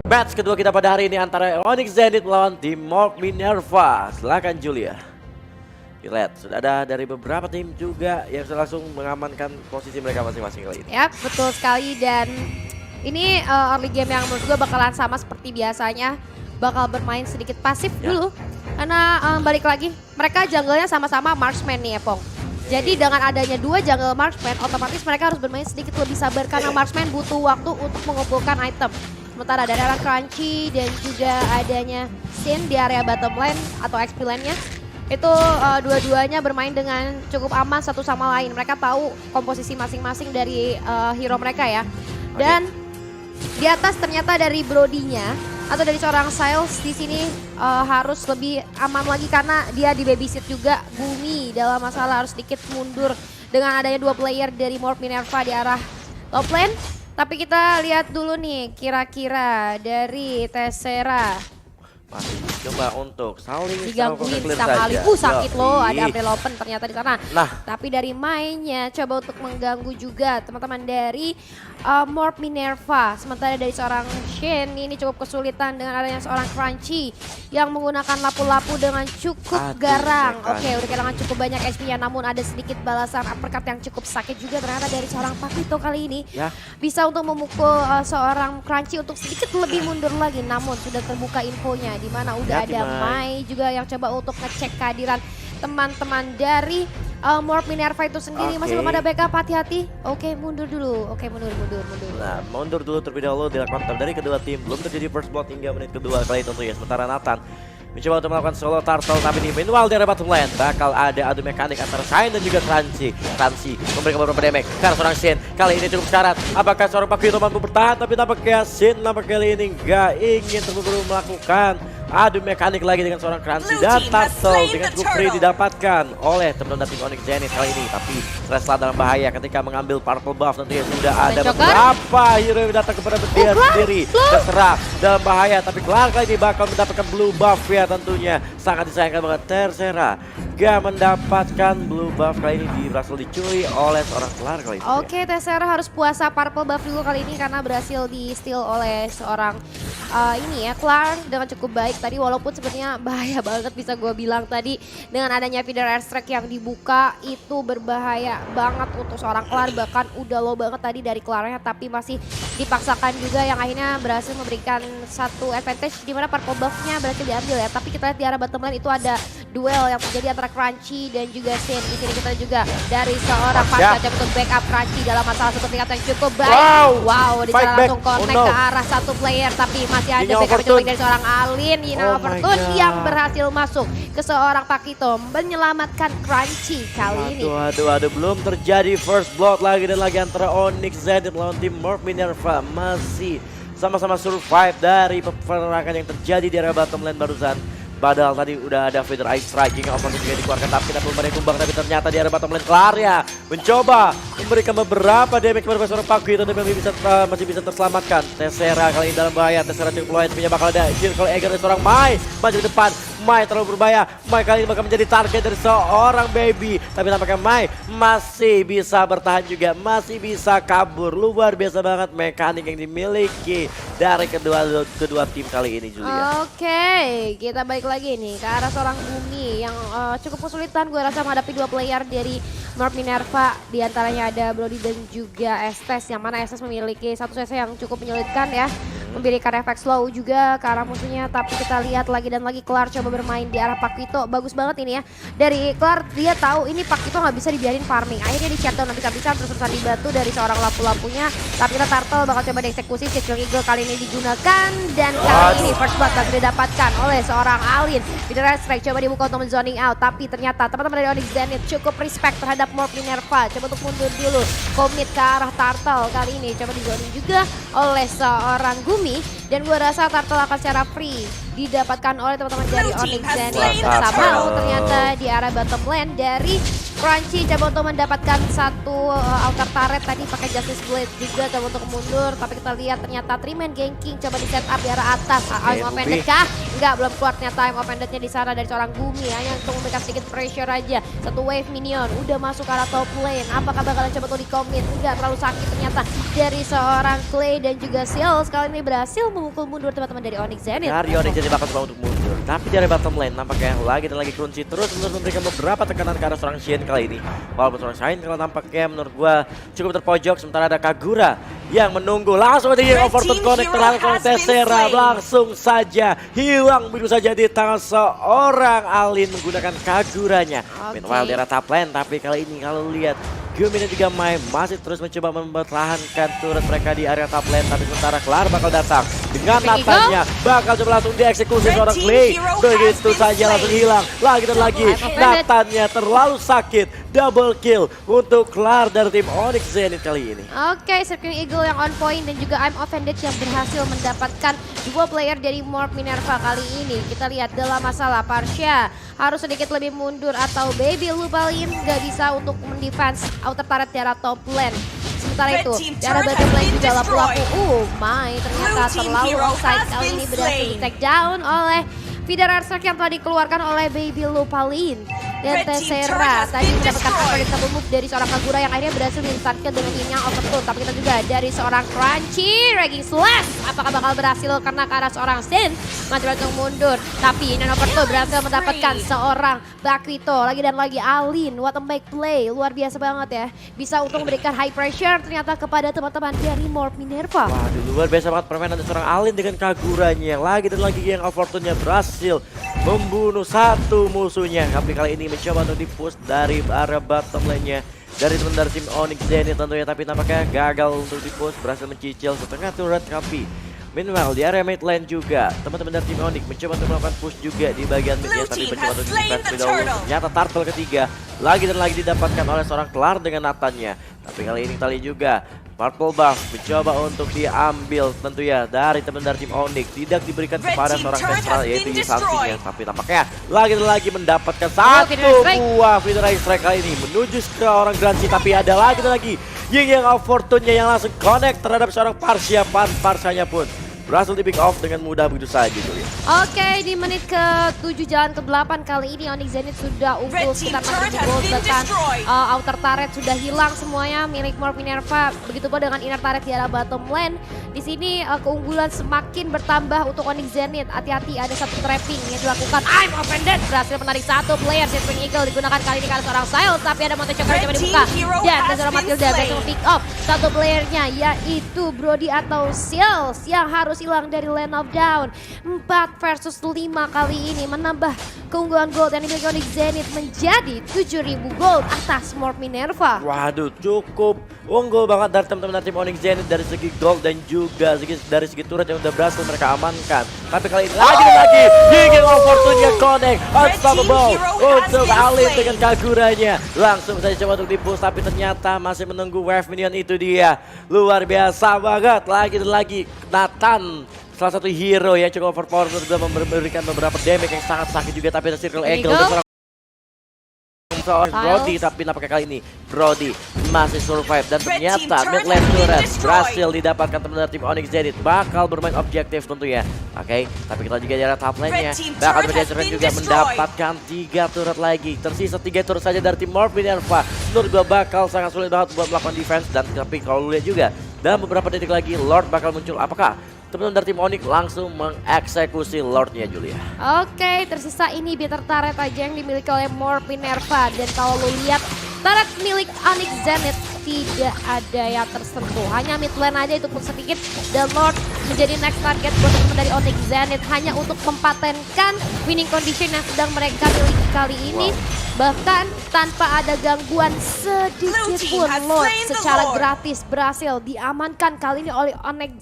Match kedua kita pada hari ini antara Onyx Zenith melawan tim Morph Minerva. Silakan Julia. Lihat, sudah ada dari beberapa tim juga yang sudah langsung mengamankan posisi mereka masing-masing kali ini. Ya, betul sekali, dan ini early game yang menurut gue bakalan sama seperti biasanya. Bakal bermain sedikit pasif dulu. Karena balik lagi, mereka jungle-nya sama-sama marksman nih ya, Pong. Jadi dengan adanya dua jungle marksman, otomatis mereka harus bermain sedikit lebih sabar karena marksman butuh waktu untuk mengumpulkan item. Sementara dari arah Crunchy dan juga adanya Sin di area bottom lane atau XP lane-nya, itu dua-duanya bermain dengan cukup aman satu sama lain. Mereka tahu komposisi masing-masing dari hero mereka ya. Dan di atas ternyata dari Brody-nya atau dari seorang Syles di sini harus lebih aman lagi karena dia di babysit juga. Bumi dalam masalah harus sedikit mundur dengan adanya dua player dari Morph Minerva di arah top lane. Tapi kita lihat dulu nih kira-kira dari Tessera. Masih coba untuk saling digangguin sama Ali. Sakit loh, ada April Open ternyata di sana. Nah, tapi dari mainnya coba untuk mengganggu juga teman-teman dari Morph Minerva. Sementara dari seorang Shen ini cukup kesulitan dengan adanya seorang Crunchy yang menggunakan lapu-lapu dengan cukup garang. Oke, udah kehilangan cukup banyak SP-nya, namun ada sedikit balasan uppercut yang cukup sakit juga ternyata dari seorang Pakito kali ini. Bisa untuk memukul seorang Crunchy untuk sedikit lebih mundur lagi, namun sudah terbuka infonya di mana udah ada Mai juga yang coba untuk ngecek kehadiran teman-teman dari Morph Minerva itu sendiri. Masih belum ada backup, hati-hati. Oke, mundur dulu. Oke, mundur. Nah, mundur dulu terlebih dahulu dilakukan dari kedua tim. Belum terjadi first blood hingga menit kedua kali tentu ya. Sementara Nathan mencoba untuk melakukan solo turtle, tapi di meanwhile di area bottom lane bakal ada adu mekanik antara Shine dan juga Crunchy. Crunchy memberikan beberapa damage karena seorang Shen kali ini cukup syarat. Apakah seorang Pakito mampu bertahan? Tapi nampaknya Shen kali ini nggak ingin terburu-buru melakukan adu mekanik lagi dengan seorang Crunchy, dan turtle dengan cukup free didapatkan oleh teman-teman tim Onyx Zenith kali ini. Tapi Resla dalam bahaya ketika mengambil purple buff. Tentunya sudah ada beberapa hero yang datang kepada dia sendiri. Terserah dalam bahaya, tapi Clark kali ini bakal mendapatkan blue buff ya. Tentunya sangat disayangkan banget Tessera gak mendapatkan blue buff kali ini, berhasil dicuri oleh seorang Clark kali ini. Oke, Tessera harus puasa purple buff dulu kali ini karena berhasil di steal oleh seorang ini ya Clark dengan cukup baik tadi, walaupun sebenarnya bahaya banget bisa gue bilang tadi dengan adanya feeder airstrike yang dibuka itu berbahaya banget untuk seorang Clark. Bahkan udah low banget tadi dari Clarknya, tapi masih dipaksakan juga yang akhirnya berhasil memberikan satu advantage di mana purple buffnya berhasil diambil ya. Tapi kita lihat di arah bottom lane itu ada duel yang terjadi antara Crunchy dan juga Shen. Di sini kita juga dari seorang Pasca coba untuk backup Crunchy dalam masalah satu tingkat yang cukup baik. Wow, disana langsung connect ke arah satu player, tapi masih ada backup coba dari seorang Alin. Yina Overton yang berhasil masuk ke seorang Pakito menyelamatkan Crunchy kali ini. Aduh, belum terjadi first blood lagi dan lagi antara Onyx Zenith melawan tim Morph Minerva. Masih sama-sama survive dari peperangan yang terjadi di area bottom lane barusan. Padahal tadi udah ada feeder ice striking yang oposisi juga dikeluarkan, tapi kita belum ada yang kumbang. Tapi ternyata di area bottom lane Clarya mencoba memberikan beberapa damage kepada seorang Pakito dan masih bisa terselamatkan. Tessera kali ini dalam bahaya. Tessera cukup low HP-nya, bakal ada circle Eger dari seorang Mai maju ke depan. Mai terlalu berbahaya. Mai kali ini bakal menjadi target dari seorang Baby, tapi tampaknya Mai masih bisa bertahan juga, masih bisa kabur. Luar biasa banget mekanik yang dimiliki dari kedua tim kali ini, Julia. Oke, kita balik lagi nih ke arah seorang Bumi yang cukup kesulitan gue rasa menghadapi dua player dari Morph Minerva. Di antaranya ada Brody dan juga Estes, yang mana Estes memiliki satu CC yang cukup menyulitkan ya, memberikan efek slow juga ke arah musuhnya. Tapi kita lihat lagi dan lagi Clark coba bermain di arah Pakito. Bagus banget ini ya dari Clark, dia tahu ini Pakito nggak bisa dibiarin farming, akhirnya di shutdown habis-habisan terus-terusan dibantu dari seorang lapu-lapunya. Tapi kita Turtle bakal coba dieksekusi. Circle Eagle kali ini digunakan, dan kali ini first blood bakal didapatkan oleh seorang Alin. Feeder strike coba dibuka untuk zoning out, tapi ternyata teman-teman dari Onyx Zenith cukup respect terhadap Morph Minerva. Coba untuk mundur dulu, commit ke arah Turtle. Kali ini coba di zoning juga oleh seorang Gumi, dan gue rasa Turtle akan secara free didapatkan oleh teman-teman dari Onyx Zenith. Sama ternyata di arah bottom lane dari Crunchy coba untuk mendapatkan satu outer turret tadi pakai Justice Blade juga coba untuk mundur. Tapi kita lihat ternyata 3-man ganking coba di setup di arah atas. Aim offended kah? Enggak, belum keluar ternyata aim offendednya di sana dari seorang Gumi. Hanya untuk memberikan sedikit pressure aja. Satu wave minion udah masuk ke arah top lane. Apakah bakalan coba untuk di commit? Enggak, terlalu sakit ternyata dari seorang Clay dan juga Seals kali ini berhasil memukul mundur teman-teman dari Onyx Zenith. Dari Onyx Zenith bakal coba untuk mundur, tapi dari bottom lane nampaknya lagi dan lagi Kunci terus memberikan beberapa tekanan ke arah seorang Shen kali ini. Walaupun seorang Shen kalau nampaknya menurut gua cukup terpojok, sementara ada Kagura yang menunggu. Langsung aja yang overton connect langsung Tessera, langsung saja hilang begitu saja di tangan seorang Alin menggunakan Kaguranya. Meanwhile di arah top lane, tapi kali ini kalau lihat Gumi dan juga Mai masih terus mencoba mempertahankan turret mereka di area top lane, tapi sementara Clara bakal datang dengan Nathannya, bakal coba langsung dieksekusi seorang Clay. Begitu saja langsung hilang lagi dan lagi. Nathannya terlalu sakit, double kill untuk Clara dari tim Onyx Zenith kali ini. Oke, Screaming Eagle yang on point dan juga I'm Offended yang berhasil mendapatkan dua player dari Morph Minerva kali ini. Kita lihat dalam masalah Parsia harus sedikit lebih mundur atau Baby Lupalin nggak bisa untuk mendefense outer turret di arah top lane. Sementara itu, di arah bottom lane juga pelaku ternyata terlalu offside kali ini berhasil di take down oleh Feeder Archer yang telah dikeluarkan oleh Baby Lupalin. Dan Tessera tadi mendapatkan unpredictable move dari seorang Kagura yang akhirnya berhasil instant kill dengan yang overkill. Tapi kita juga dari seorang Crunchy, Ragging Slash. Apakah bakal berhasil karena ke arah seorang Sin masih berhasil mundur. Tapi Inan overkill berhasil mendapatkan seorang Bakwito. Lagi dan lagi Alin, what a make play. Luar biasa banget ya. Bisa untuk memberikan high pressure ternyata kepada teman-teman dari Morph Minerva. Waduh, luar biasa banget permainan dari seorang Alin dengan Kaguranya. Lagi dan lagi yang overtonnya berhasil membunuh satu musuhnya. Tapi kali ini mencoba untuk di-push dari arah bottom lane-nya dari teman dari tim Onyx Zenith tentunya, tapi nampaknya gagal untuk di-push, berhasil mencicil setengah turret Kampi. Meanwhile di area mid lane juga teman-teman dari tim Onyx mencoba untuk melakukan push juga di bagian midnya, tapi mencoba untuk defense lebih dahulu. Ternyata turtle ketiga lagi dan lagi didapatkan oleh seorang Clara dengan Nathannya. Tapi kali ini kita lihat juga Purple buff mencoba untuk diambil tentunya dari teman dari tim Onyx, tidak diberikan kepada seorang Tessera yaitu sanksinya, tapi tampaknya lagi dan lagi mendapatkan satu buah Feeder Strike kali ini menuju ke orang Gransi, tapi ada lagi dan lagi Ying yang fortune-nya yang langsung connect terhadap seorang Parsia. Parsanya pun berhasil di pick off dengan mudah begitu saja Julia. Oke, di menit ke-7 jalan ke-8 kali ini Onyx Zenith sudah unggul sekitar 40 gold, bahkan outer turret sudah hilang semuanya milik Morph Minerva. Begitu pula dengan inner turret di arah bottom lane. Di sini keunggulan semakin bertambah untuk Onyx Zenith. Hati-hati, ada satu trapping yang dilakukan. I'm Offended berhasil menarik satu player. Screaming Eagle digunakan kali ini karena seorang Siles, tapi ada Monte Choker yang coba dibuka. Dan seorang Matilda berhasil pick up satu playernya, yaitu Brody atau Seals yang harus hilang dari Land of Down. 4 versus 5 kali ini menambah keunggulan gold yang dimiliki Onyx Zenith menjadi 7.000 gold atas Morph Minerva. Waduh, cukup unggul banget dari teman-teman tim Onyx Zenith dari segi gold dan juga dari segi turret yang udah berhasil mereka amankan. Tapi kali ini lagi dan lagi Ying opportunity connect unstoppable untuk Alin dengan Kaguranya. Langsung saja coba untuk di-push, tapi ternyata masih menunggu wave minion itu dia. Luar biasa banget, lagi dan lagi Nathan, salah satu hero yang cukup overpower untuk juga memberikan beberapa damage yang sangat sakit juga, tapi ada circle angle untuk seorang Brody, tapi nampaknya kali ini Brody masih survive dan ternyata mid lane turret berhasil didapatkan teman dari tim Onyx Zenith, bakal bermain objektif tentunya. Oke, tapi kita juga di arah top lane-nya bakal turret juga mendapatkan 3 turret lagi. Tersisa 3 turret saja dari tim Morph Minerva. Menurut gua bakal sangat sulit banget buat melakukan defense, dan tapi kalau lu lihat juga dalam beberapa detik lagi Lord bakal muncul. Apakah teman-teman dari tim Onyx langsung mengeksekusi Lordnya Julia? Oke, tersisa ini bitter turret aja yang dimiliki oleh Morph Minerva. Dan kalau lo lihat turret milik Onyx Zenith tidak ada yang tersentuh, hanya mid lane aja itu pun sedikit. Dan Lord menjadi next target buat teman-teman dari Onyx Zenith hanya untuk mempatenkan winning condition yang sedang mereka miliki kali ini. Bahkan tanpa ada gangguan sedikit pun, Lord secara gratis berhasil diamankan kali ini oleh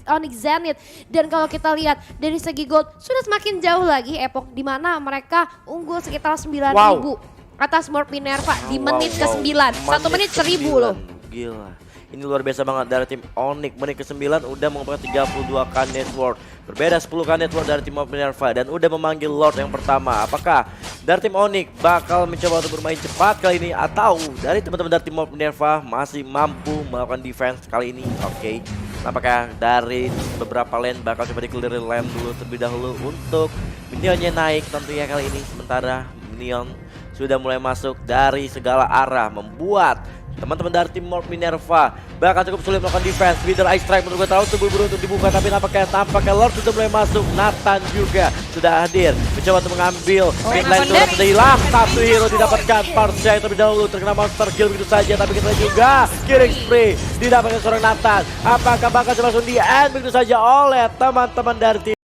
Onyx Zenith. Dan kalau kita lihat dari segi gold sudah semakin jauh lagi Epoch, di mana mereka unggul sekitar 9.000 atas Morph Minerva di menit ke-9. 1 menit 1.000 loh. Gila. Ini luar biasa banget dari tim Onyx. Menit ke-9 udah mengumpulkan 32k network. Berbeda 10k network dari tim Morph Minerva dan udah memanggil Lord yang pertama. Apakah dari tim Onyx bakal mencoba untuk bermain cepat kali ini, atau dari teman-teman dari tim Morph Minerva masih mampu melakukan defense kali ini? Oke. Apakah dari beberapa lane bakal coba di-clear lane dulu terlebih dahulu untuk minionnya naik tentunya kali ini. Sementara minion sudah mulai masuk dari segala arah, membuat teman-teman dari tim Morph Minerva bakal cukup sulit melakukan defense. Wither Ice Strike menurut gue terlalu terburu-buru untuk dibuka, tapi tampaknya Lord sudah mulai masuk. Nathan juga sudah hadir mencoba untuk mengambil mid lane turret, sudah hilang. Satu hero didapatkan, Parsia itu lebih dahulu terkena monster kill begitu saja, tapi kita juga killing spree didapatkan seorang Nathan. Apakah bakal langsung di end begitu saja oleh teman-teman dari tim